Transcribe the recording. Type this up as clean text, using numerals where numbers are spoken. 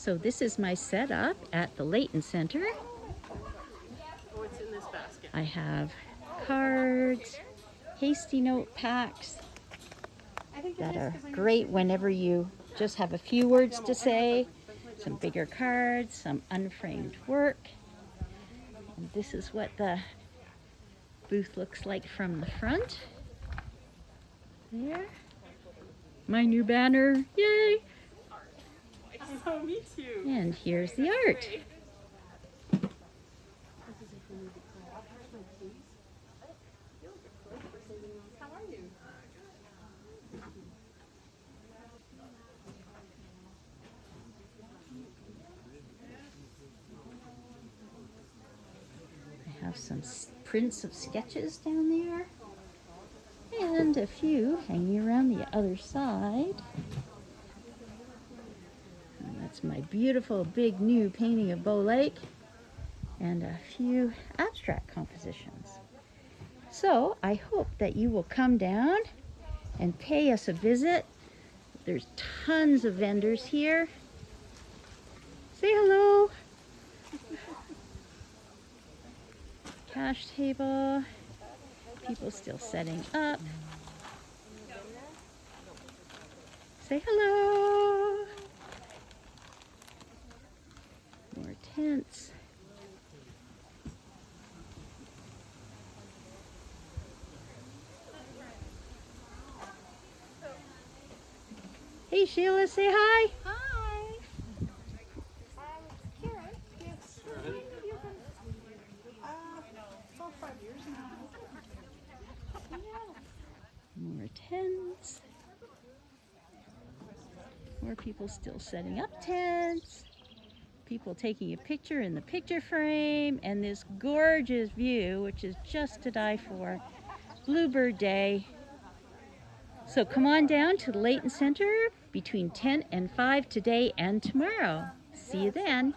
So this is my setup at the Leighton Center. What's in this basket? I have cards, hasty note packs that are great whenever you just have a few words to say, some bigger cards, some unframed work. And this is what the booth looks like from the front. There. My new banner, yay! Oh, me too. And here's the art. How are you? I have some prints of sketches down there. And a few hanging around the other side. And that's my beautiful big new painting of Bow Lake. And a few abstract compositions. So I hope that you will come down and pay us a visit. There's tons of vendors here. Say hello. Cash table. People still setting up. Say hello. More tents. Hey Sheila, say hi. Hi. Karen. Yes. You've been 4 or 5 years now. Yeah. More tents. More people still setting up tents. People taking a picture in the picture frame. And this gorgeous view, which is just to die for. Bluebird Day. So come on down to the Leighton Center between 10 and 5 today and tomorrow. See you then.